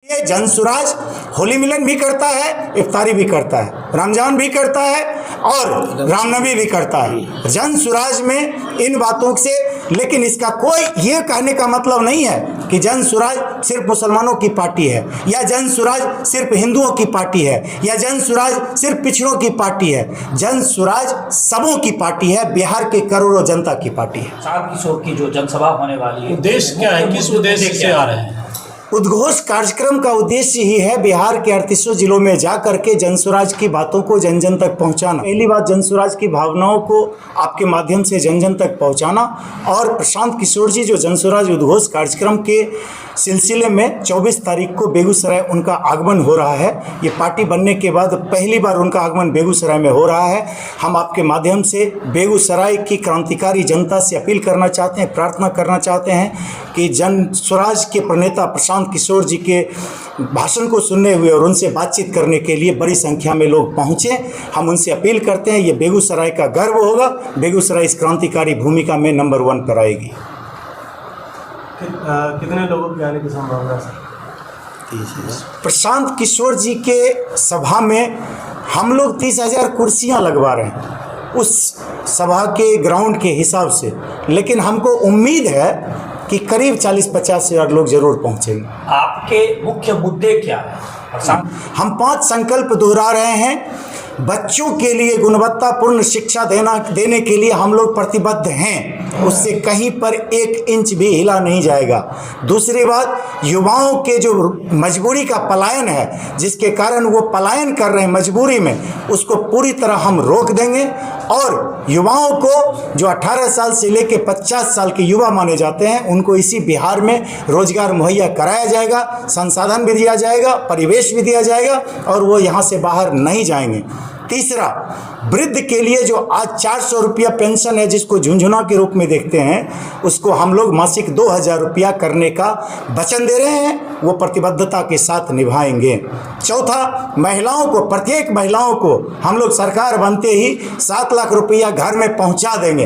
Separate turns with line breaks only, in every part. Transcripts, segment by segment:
ये जनसुराज होली मिलन भी करता है, इफ्तारी भी करता है, रमजान भी करता है और रामनवमी भी करता है। जनसुराज में इन बातों से, लेकिन इसका कोई ये कहने का मतलब नहीं है कि जनसुराज सिर्फ मुसलमानों की पार्टी है, या जनसुराज सिर्फ हिंदुओं की पार्टी है, या जनसुराज सिर्फ पिछड़ों की पार्टी है। जनसुराज सबों की पार्टी है, बिहार के करोड़ों जनता की पार्टी है।
प्रशांत किशोर की जो जनसभा होने वाली है,
उद्देश्य क्या है, किस उद्देश्य से आ रहे हैं?
उद्घोष कार्यक्रम का उद्देश्य ही है बिहार के 38 जिलों में जा करके जनसुराज की बातों को जन जन तक पहुंचाना। पहली बात, जनसुराज की भावनाओं को आपके माध्यम से जन जन तक पहुंचाना। और प्रशांत किशोर जी जो जनसुराज उद्घोष कार्यक्रम के सिलसिले में 24 तारीख को बेगूसराय उनका आगमन हो रहा है। ये पार्टी बनने के बाद पहली बार उनका आगमन बेगूसराय में हो रहा है। हम आपके माध्यम से बेगूसराय की क्रांतिकारी जनता से अपील करना चाहते हैं, प्रार्थना करना चाहते हैं कि जनसुराज के प्रणेता प्रशांत किशोर जी के भाषण को सुनने हुए और उनसे बातचीत करने के लिए बड़ी संख्या में लोग पहुंचे। हम उनसे अपील करते हैं, ये बेगूसराय का गर्व होगा, बेगूसराय इस क्रांतिकारी भूमिका में नंबर 1 पर आएगी।
कितने लोगों के आने की संभावना है?
प्रशांत किशोर जी के सभा में हम लोग 30,000 कुर्सियां लगवा रहे हैं उस सभा के ग्राउंड के हिसाब से, लेकिन हमको उम्मीद है कि करीब 40-50 हज़ार लोग जरूर पहुंचेंगे।
आपके मुख्य मुद्दे क्या है?
हम 5 संकल्प दोहरा रहे हैं। बच्चों के लिए गुणवत्तापूर्ण शिक्षा देने के लिए हम लोग प्रतिबद्ध हैं, उससे कहीं पर 1 इंच भी हिला नहीं जाएगा। दूसरी बात, युवाओं के जो मजबूरी का पलायन है, जिसके कारण वो पलायन कर रहे हैं मजबूरी में, उसको पूरी तरह हम रोक देंगे। और युवाओं को जो 18 साल से लेकर 50 साल के युवा माने जाते हैं, उनको इसी बिहार में रोजगार मुहैया कराया जाएगा, संसाधन भी दिया जाएगा, परिवेश भी दिया जाएगा और वो यहाँ से बाहर नहीं जाएंगे। तीसरा, वृद्ध के लिए जो आज 400 रुपया पेंशन है, जिसको झुंझुना के रूप में देखते हैं, उसको हम लोग मासिक 2,000 रुपया करने का वचन दे रहे हैं, वो प्रतिबद्धता के साथ निभाएंगे। चौथा, महिलाओं को, प्रत्येक महिलाओं को हम लोग सरकार बनते ही 7 लाख रुपया घर में पहुंचा देंगे।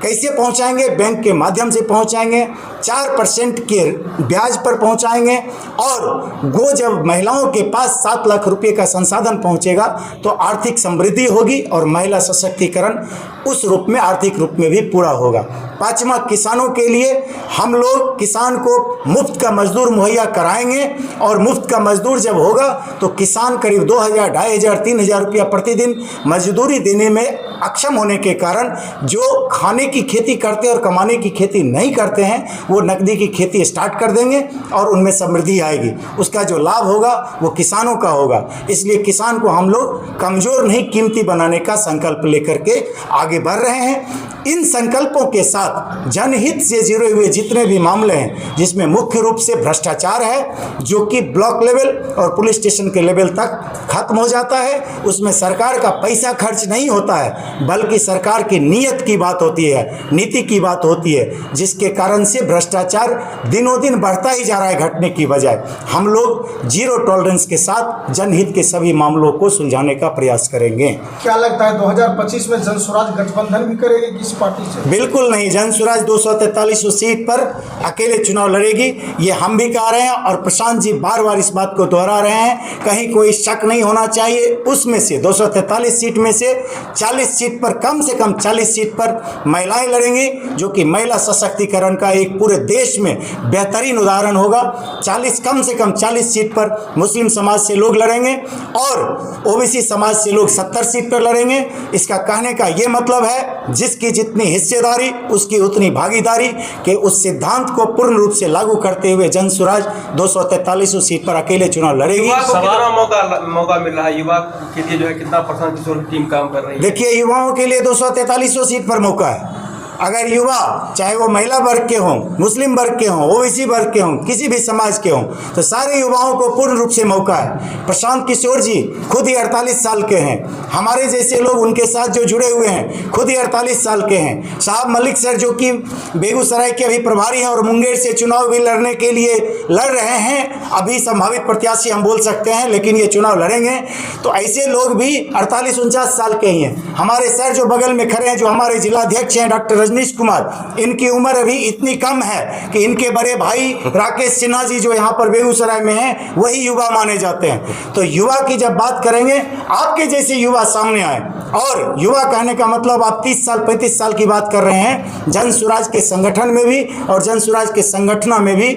कैसे पहुंचाएंगे? बैंक के माध्यम से पहुंचाएंगे, 4% के ब्याज पर पहुंचाएंगे। और जब महिलाओं के पास 7 लाख रुपए का संसाधन पहुंचेगा तो आर्थिक समृद्धि होगी और महिला सशक्तिकरण उस रूप में, आर्थिक रूप में भी पूरा होगा। 5वां, किसानों के लिए हम लोग किसान को मुफ्त का मजदूर मुहैया कराएंगे। और मुफ्त का मजदूर जब होगा तो किसान करीब 2,000, 2,500, 3,000 रुपया प्रतिदिन मजदूरी देने में अक्षम होने के कारण जो खाने की खेती करते हैं और कमाने की खेती नहीं करते हैं, वो नकदी की खेती स्टार्ट कर देंगे और उनमें समृद्धि आएगी। उसका जो लाभ होगा वो किसानों का होगा। इसलिए किसान को हम लोग कमजोर नहीं, कीमती बनाने का संकल्प लेकर के आगे बढ़ रहे हैं। इन संकल्पों के साथ जनहित से जुड़े हुए जितने भी मामले हैं, जिसमें मुख्य रूप से भ्रष्टाचार है, जो कि ब्लॉक लेवल और पुलिस स्टेशन के लेवल तक खत्म हो जाता है, उसमें सरकार का पैसा खर्च नहीं होता है, बल्कि सरकार की नीयत की बात होती है, नीति की बात होती है, जिसके कारण से भ्रष्टाचार दिनों दिन बढ़ता ही जा रहा है घटने की बजाय। हम लोग जीरो टॉलरेंस के साथ जनहित के सभी मामलों को सुलझाने का प्रयास करेंगे।
क्या लगता है 2025 में जनसुराज गठबंधन भी करेगी किस पार्टी से?
बिल्कुल नहीं, जनसुराज 243 सीट पर अकेले चुनाव लड़ेगी, ये हम भी कह रहे हैं और प्रशांत जी बार बार इस बात को दोहरा रहे हैं। कहीं कोई शक नहीं होना चाहिए, उसमें से 243 सीट में से 40 सीट पर, कम से कम 40 सीट पर महिलाएं लड़ेंगी, जो कि महिला सशक्तिकरण का एक पूरे देश में बेहतरीन उदाहरण होगा। 40, कम से कम 40 सीट पर मुस्लिम समाज से लोग लड़ेंगे और ओबीसी समाज से लोग 70 सीट पर लड़ेंगे। इसका कहने का ये मतलब है, जिसकी जितनी हिस्सेदारी उसकी उतनी भागीदारी के उस सिद्धांत को पूर्ण रूप से लागू करते हुए जनसुराज 243 सीट पर अकेले चुनाव लड़ेगी।
मौका मिल रहा है युवा के लिए, जो है कितना प्रशांत किशोर की टीम काम कर रही है?
देखिए, युवाओं के लिए 243 सीट पर मौका है। अगर युवा, चाहे वो महिला वर्ग के हों, मुस्लिम वर्ग के हों, ओबीसी वर्ग के हों, किसी भी समाज के हों, तो सारे युवाओं को पूर्ण रूप से मौका है। प्रशांत किशोर जी खुद ही 48 साल के हैं, हमारे जैसे लोग उनके साथ जो जुड़े हुए हैं खुद ही 48 साल के हैं। साहब मलिक सर जो कि बेगूसराय के अभी प्रभारी हैं और मुंगेर से चुनाव भी लड़ने के लिए लड़ रहे हैं, अभी संभावित प्रत्याशी हम बोल सकते हैं, लेकिन ये चुनाव लड़ेंगे। तो ऐसे लोग भी 48-49 साल के ही हैं। हमारे सर जो बगल में खड़े हैं, जो हमारे जिलाध्यक्ष हैं डॉक्टर रजनीश कुमार, इनकी उम्र अभी इतनी कम है कि इनके बड़े भाई राकेश सिन्हा जी जो यहाँ पर बेगूसराय में हैं वही युवा माने जाते हैं। तो युवा की जब बात करेंगे, आपके जैसे युवा सामने आए, और युवा कहने का मतलब आप 30 साल 35 साल की बात कर रहे हैं। जन स्वराज के संगठन में भी और जन स्वराज के संगठन में भी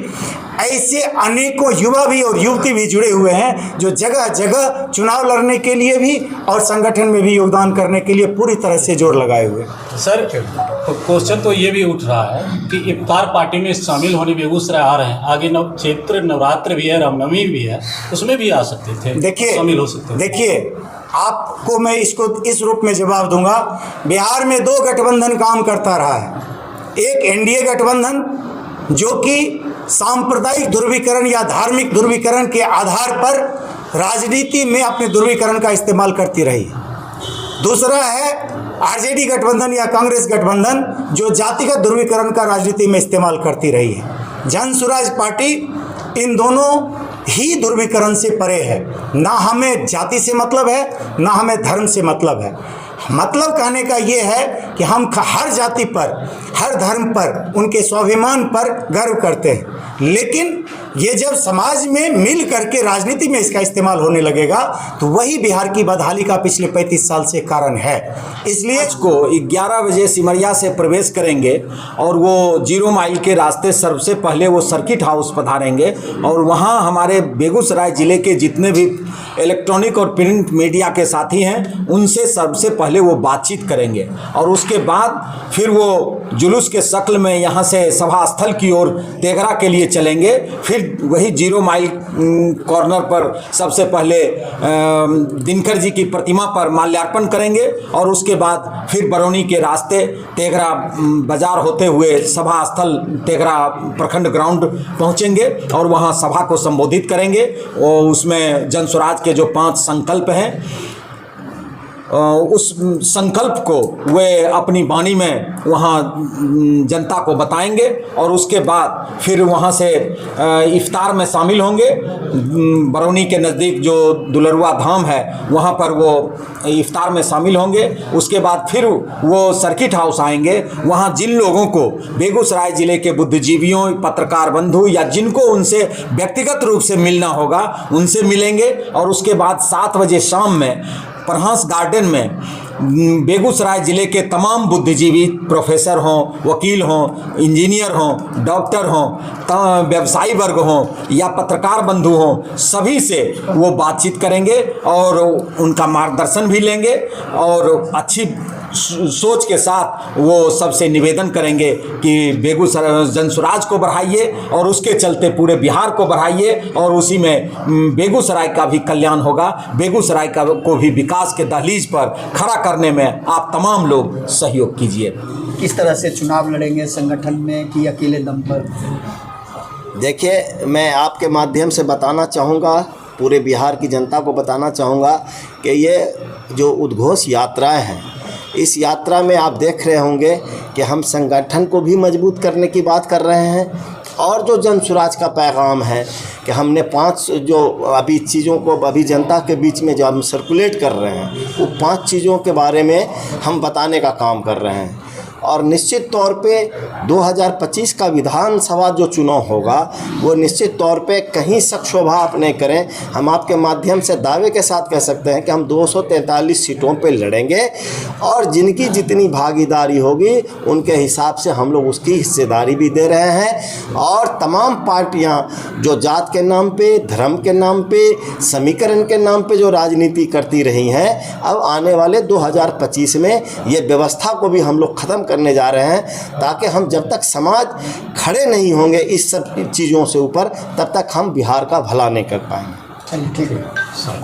ऐसे अनेकों युवा भी और युवती भी जुड़े हुए हैं जो जगह जगह चुनाव लड़ने के लिए भी और संगठन में भी योगदान करने के लिए पूरी तरह से जोर लगाए हुए।
सर, क्वेश्चन तो ये भी उठ रहा है कि इफ्तार पार्टी में शामिल होने बेगूसराय आ रहे हैं, आगे चैत्र नवरात्र भी है, रामनवमी भी है, उसमें भी आ सकते थे,
देखिए
शामिल हो सकते थे।
देखिए, आपको मैं इसको इस रूप में जवाब दूंगा। बिहार में 2 गठबंधन काम करता रहा है। एक एनडीए गठबंधन जो कि सांप्रदायिक ध्रुवीकरण या धार्मिक ध्रुवीकरण के आधार पर राजनीति में अपने ध्रुवीकरण का इस्तेमाल करती रही। दूसरा है आरजेडी गठबंधन या कांग्रेस गठबंधन जो जातिगत ध्रुवीकरण का राजनीति में इस्तेमाल करती रही है। जन स्वराज पार्टी इन दोनों ही ध्रुवीकरण से परे है। ना हमें जाति से मतलब है, ना हमें धर्म से मतलब है। मतलब कहने का ये है कि हम हर जाति पर, हर धर्म पर, उनके स्वाभिमान पर गर्व करते हैं, लेकिन ये जब समाज में मिल करके राजनीति में इसका इस्तेमाल होने लगेगा तो वही बिहार की बदहाली का पिछले 35 साल से कारण है। इसलिए
को 11 बजे सिमरिया से प्रवेश करेंगे और वो 0 माइल के रास्ते सबसे पहले वो सर्किट हाउस पधारेंगे और वहाँ हमारे बेगूसराय ज़िले के जितने भी इलेक्ट्रॉनिक और प्रिंट मीडिया के साथी हैं उनसे सबसे पहले वो बातचीत करेंगे और उसके बाद फिर वो जुलूस के शक्ल में यहाँ से सभा स्थल की ओर तेघरा के लिए चलेंगे। फिर वही 0 माइल कॉर्नर पर सबसे पहले दिनकर जी की प्रतिमा पर माल्यार्पण करेंगे और उसके बाद फिर बरौनी के रास्ते तेघरा बाजार होते हुए सभा स्थल तेघरा प्रखंड ग्राउंड पहुँचेंगे और वहाँ सभा को संबोधित करेंगे। और उसमें जन स्वराज के जो 5 संकल्प हैं उस संकल्प को वे अपनी वाणी में वहाँ जनता को बताएंगे और उसके बाद फिर वहाँ से इफ्तार में शामिल होंगे। बरौनी के नज़दीक जो दुलरुआ धाम है वहाँ पर वो इफ्तार में शामिल होंगे। उसके बाद फिर वो सर्किट हाउस आएंगे। वहाँ जिन लोगों को बेगूसराय ज़िले के बुद्धिजीवियों, पत्रकार बंधु या जिनको उनसे व्यक्तिगत रूप से मिलना होगा उनसे मिलेंगे और उसके बाद 7 बजे शाम में प्रहास गार्डन में बेगूसराय ज़िले के तमाम बुद्धिजीवी, प्रोफेसर हों, वकील हों, इंजीनियर हों, डॉक्टर हों, व्यवसायी वर्ग हों या पत्रकार बंधु हों, सभी से वो बातचीत करेंगे और उनका मार्गदर्शन भी लेंगे और अच्छी सोच के साथ वो सबसे निवेदन करेंगे कि बेगूसराय जन स्वराज को बढ़ाइए और उसके चलते पूरे बिहार को बढ़ाइए और उसी में बेगूसराय का भी कल्याण होगा। बेगूसराय का को भी विकास के दहलीज पर खड़ा करने में आप तमाम लोग सहयोग कीजिए।
किस तरह से चुनाव लड़ेंगे, संगठन में कि अकेले दम पर?
देखिए, मैं आपके माध्यम से बताना चाहूँगा, पूरे बिहार की जनता को बताना चाहूँगा कि ये जो उद्घोष यात्राएं हैं, इस यात्रा में आप देख रहे होंगे कि हम संगठन को भी मजबूत करने की बात कर रहे हैं और जो जन स्वराज का पैगाम है कि हमने 5 जो अभी चीज़ों को अभी जनता के बीच में जो हम सर्कुलेट कर रहे हैं वो 5 चीज़ों के बारे में हम बताने का काम कर रहे हैं। और निश्चित तौर पे 2025 का विधानसभा जो चुनाव होगा वो निश्चित तौर पे कहीं शक शोभा आप नहीं करें, हम आपके माध्यम से दावे के साथ कह सकते हैं कि हम 243 सीटों पे लड़ेंगे और जिनकी जितनी भागीदारी होगी उनके हिसाब से हम लोग उसकी हिस्सेदारी भी दे रहे हैं। और तमाम पार्टियां जो जात के नाम पे, धर्म के नाम पे, समीकरण के नाम पे जो राजनीति करती रही हैं, अब आने वाले 2025 में ये व्यवस्था को भी हम लोग ख़त्म करने जा रहे हैं ताकि हम जब तक समाज खड़े नहीं होंगे इस सब चीज़ों से ऊपर, तब तक हम बिहार का भला नहीं कर पाएंगे।
चलिए, ठीक है।